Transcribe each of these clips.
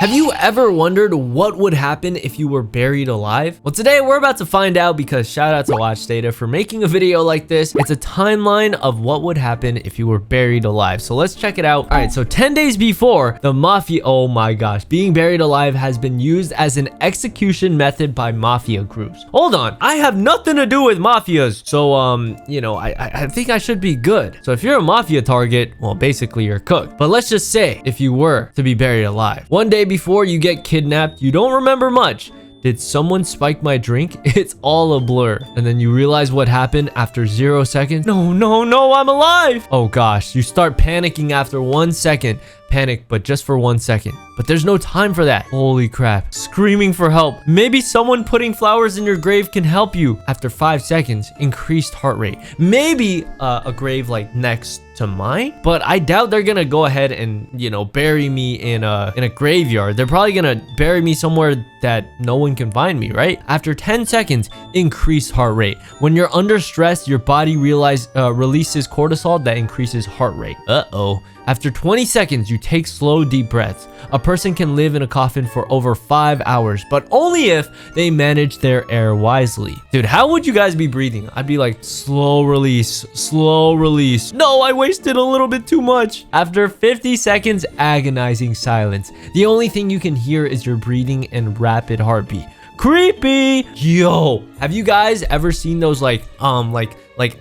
Have you ever wondered what would happen if you were buried alive? Well, today we're about to find out because shout out to Watch Data for making a video like this. It's a timeline of what would happen if you were buried alive. So let's check it out. All right, so 10 days before the mafia, oh my gosh, being buried alive has been used as an execution method by mafia groups. Hold on, I have nothing to do with mafias. So, I think I should be good. So if you're a mafia target, well, basically you're cooked. But let's just say if you were to be buried alive, one day before you get kidnapped, you don't remember much. Did someone spike my drink? It's all a blur. And then you realize what happened after 0 seconds. No, I'm alive. Oh gosh, you start panicking after 1 second. Panic, but just for 1 second. But there's no time for that. Holy crap. Screaming for help. Maybe someone putting flowers in your grave can help you. After 5 seconds, increased heart rate. Maybe a grave like next to mine, but I doubt they're gonna go ahead and, bury me in a graveyard. They're probably gonna bury me somewhere that no one can find me, right? After 10 seconds, increased heart rate. When you're under stress, your body releases cortisol that increases heart rate. Uh-oh. After 20 seconds, you take slow, deep breaths. A person can live in a coffin for over 5 hours, but only if they manage their air wisely. Dude, how would you guys be breathing? I'd be like, slow release, slow release. No, I wasted a little bit too much. After 50 seconds, agonizing silence. The only thing you can hear is your breathing and rapid heartbeat. Creepy. Yo, have you guys ever seen those like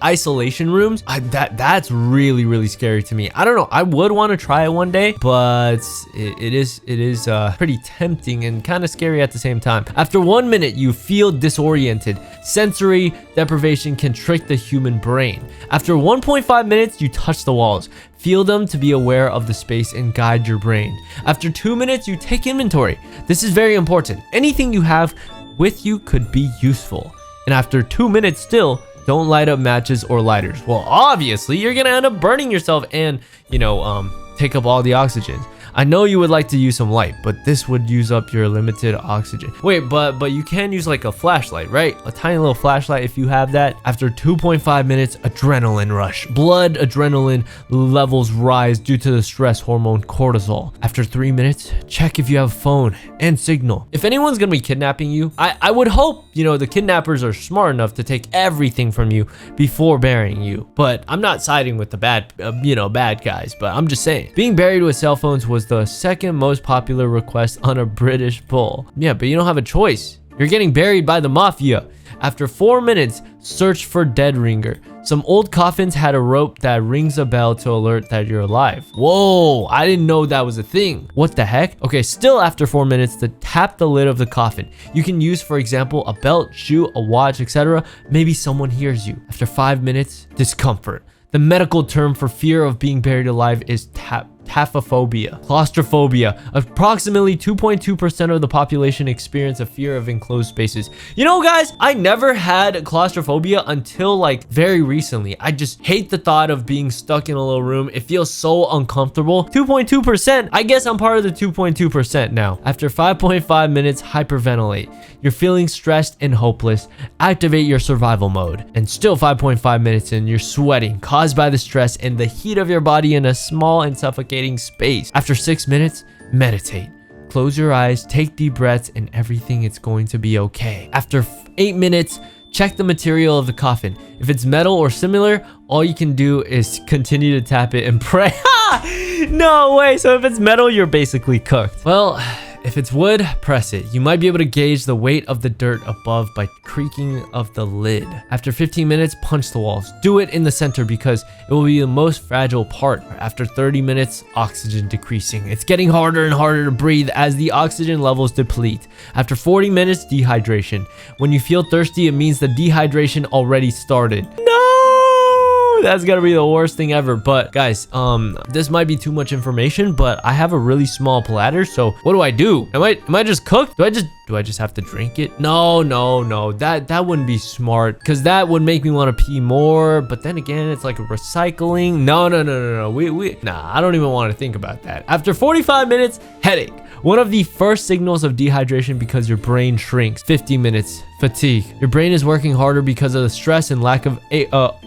isolation rooms? That's really scary to me. I don't know, I would want to try it one day, but it is pretty tempting and kind of scary at the same time. After 1 minute, you feel disoriented. Sensory deprivation can trick the human brain. After 1.5 minutes, you touch the walls. Feel them to be aware of the space and guide your brain. After 2 minutes, you take inventory. This is very important. Anything you have with you could be useful. And after 2 minutes still, don't light up matches or lighters. Well, obviously, you're gonna end up burning yourself and, take up all the oxygen. I know you would like to use some light, but this would use up your limited oxygen. Wait, but you can use like a flashlight, right? A tiny little flashlight if you have that. After 2.5 minutes, adrenaline rush. Blood adrenaline levels rise due to the stress hormone cortisol. After 3 minutes, check if you have phone and signal. If anyone's gonna be kidnapping you, I would hope, the kidnappers are smart enough to take everything from you before burying you. But I'm not siding with the bad guys, but I'm just saying. Being buried with cell phones was the second most popular request on a British poll. Yeah, but you don't have a choice. You're getting buried by the mafia. After 4 minutes, search for dead ringer. Some old coffins had a rope that rings a bell to alert that you're alive. Whoa, I didn't know that was a thing. What the heck? Okay, still after 4 minutes, to tap the lid of the coffin. You can use, for example, a belt, shoe, a watch, etc. Maybe someone hears you. After 5 minutes, discomfort. The medical term for fear of being buried alive is taphophobia. Claustrophobia. Approximately 2.2% of the population experience a fear of enclosed spaces. Guys, I never had claustrophobia until very recently. I just hate the thought of being stuck in a little room. It feels so uncomfortable. 2.2%. I guess I'm part of the 2.2% now. After 5.5 minutes, hyperventilate. You're feeling stressed and hopeless. Activate your survival mode. And still 5.5 minutes in, you're sweating, caused by the stress and the heat of your body in a small and suffocating space. After 6 minutes, meditate. Close your eyes, take deep breaths, and everything is going to be okay. After 8 minutes, check the material of the coffin. If it's metal or similar, all you can do is continue to tap it and pray. No way. So if it's metal, you're basically cooked. Well, if it's wood, press it. You might be able to gauge the weight of the dirt above by creaking of the lid. After 15 minutes, punch the walls. Do it in the center because it will be the most fragile part. After 30 minutes, oxygen decreasing. It's getting harder and harder to breathe as the oxygen levels deplete. After 40 minutes, dehydration. When you feel thirsty, it means the dehydration already started. No! That's gonna be the worst thing ever. But guys, this might be too much information, but I have a really small bladder, so what do? Am I just cooked? Do I just Do I just have to drink it? No, no, no. That wouldn't be smart because that would make me want to pee more. But then again, it's like recycling. No, no, no, no, no. Nah, I don't even want to think about that. After 45 minutes, headache. One of the first signals of dehydration because your brain shrinks. 50 minutes, fatigue. Your brain is working harder because of the stress and lack of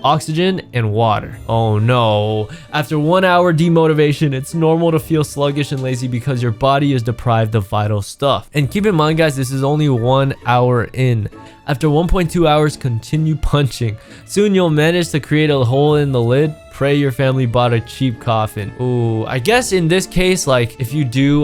oxygen and water. Oh no. After 1 hour demotivation, it's normal to feel sluggish and lazy because your body is deprived of vital stuff. And keep in mind, guys, this is only 1 hour in. After 1.2 hours, continue punching. Soon you'll manage to create a hole in the lid. Pray your family bought a cheap coffin. Ooh, I guess in this case, like if you do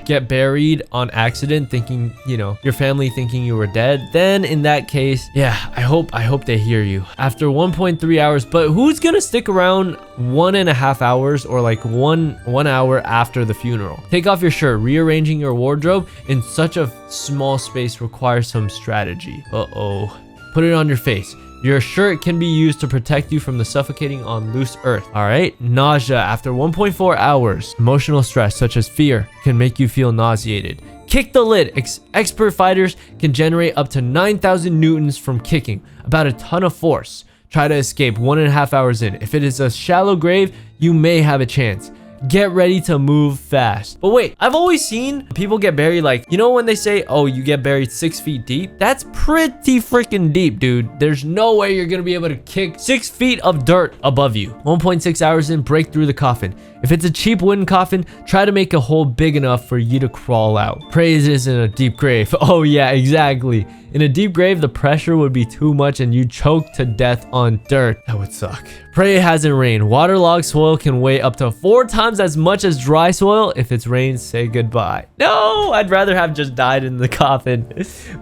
get buried on accident, thinking, you know, your family thinking you were dead, then in that case, yeah, I hope they hear you. After 1.3 hours, but who's gonna stick around 1.5 hours or like one hour after the funeral? Take off your shirt. Rearranging your wardrobe in such a small space requires some strategy. Uh-oh. Put it on your face. Your shirt can be used to protect you from the suffocating on loose earth. All right. Nausea after 1.4 hours. Emotional stress such as fear can make you feel nauseated. Kick the lid. Expert fighters can generate up to 9,000 newtons from kicking, about a ton of force. Try to escape 1.5 hours in. If it is a shallow grave, you may have a chance. Get ready to move fast. But wait, I've always seen people get buried like, you know when they say, oh, you get buried 6 feet deep? That's pretty freaking deep, dude. There's no way you're gonna be able to kick 6 feet of dirt above you. 1.6 hours in, break through the coffin. If it's a cheap wooden coffin, try to make a hole big enough for you to crawl out. Praise is in a deep grave. Oh yeah, exactly. In a deep grave, the pressure would be too much and you choke to death on dirt. That would suck. Pray it hasn't rained. Waterlogged soil can weigh up to 4 times as much as dry soil. If it's rained, say goodbye. No, I'd rather have just died in the coffin.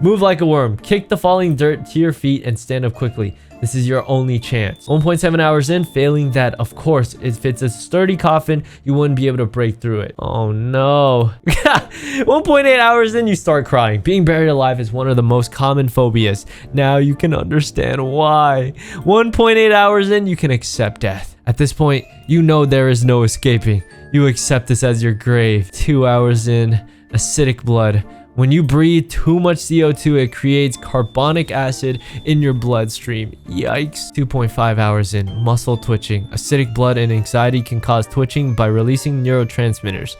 Move like a worm. Kick the falling dirt to your feet and stand up quickly. This is your only chance. 1.7 hours in, failing that, of course, if it's a sturdy coffin, you wouldn't be able to break through it. Oh no. 1.8 hours in, you start crying. Being buried alive is one of the most common phobias. Now you can understand why. 1.8 hours in, you can accept death. At this point, you know there is no escaping. You accept this as your grave. 2 hours in, acidic blood. When you breathe too much CO2, it creates carbonic acid in your bloodstream. Yikes. 2.5 hours in, muscle twitching. Acidic blood and anxiety can cause twitching by releasing neurotransmitters.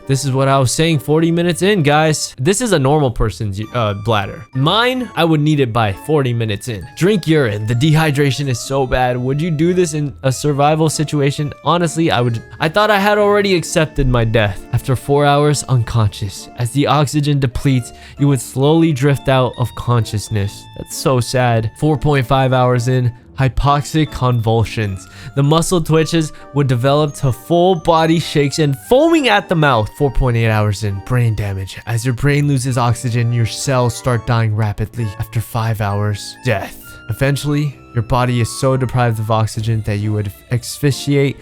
This is what I was saying 40 minutes in, guys. This is a normal person's bladder. Mine, I would need it by 40 minutes in. Drink urine. The dehydration is so bad. Would you do this in a survival situation? Honestly, I would. I thought I had already accepted my death. After 4 hours, unconscious. As the oxygen depletes, you would slowly drift out of consciousness. That's so sad. 4.5 hours in, hypoxic convulsions. The muscle twitches would develop to full body shakes and foaming at the mouth. 4.8 hours in, brain damage. As your brain loses oxygen, your cells start dying rapidly. After 5 hours, death. Eventually, your body is so deprived of oxygen that you would asphyxiate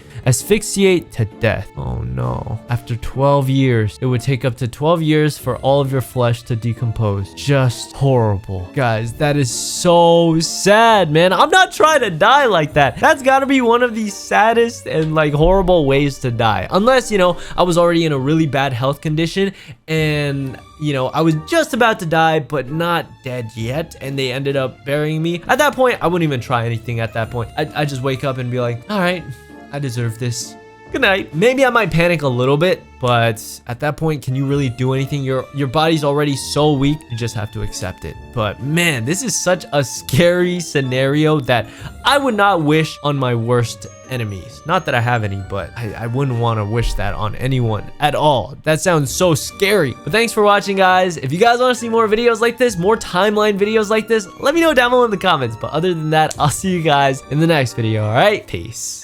to death. Oh no. After 12 years, it would take up to 12 years for all of your flesh to decompose. Just horrible. Guys, that is so sad, man. I'm not trying to die like that. That's gotta be one of the saddest and like horrible ways to die. Unless, you know, I was already in a really bad health condition and, you know, I was just about to die, but not dead yet. And they ended up burying me. At that point, I wouldn't even try anything at that point. I just wake up and be like, all right, I deserve this. Good night. Maybe I might panic a little bit, but at that point, can you really do anything? Your body's already so weak, you just have to accept it. But man, this is such a scary scenario that I would not wish on my worst enemies. Not that I have any, but I wouldn't want to wish that on anyone at all. That sounds so scary. But thanks for watching, guys. If you guys want to see more videos like this, more timeline videos like this, let me know down below in the comments. But other than that, I'll see you guys in the next video. All right, peace.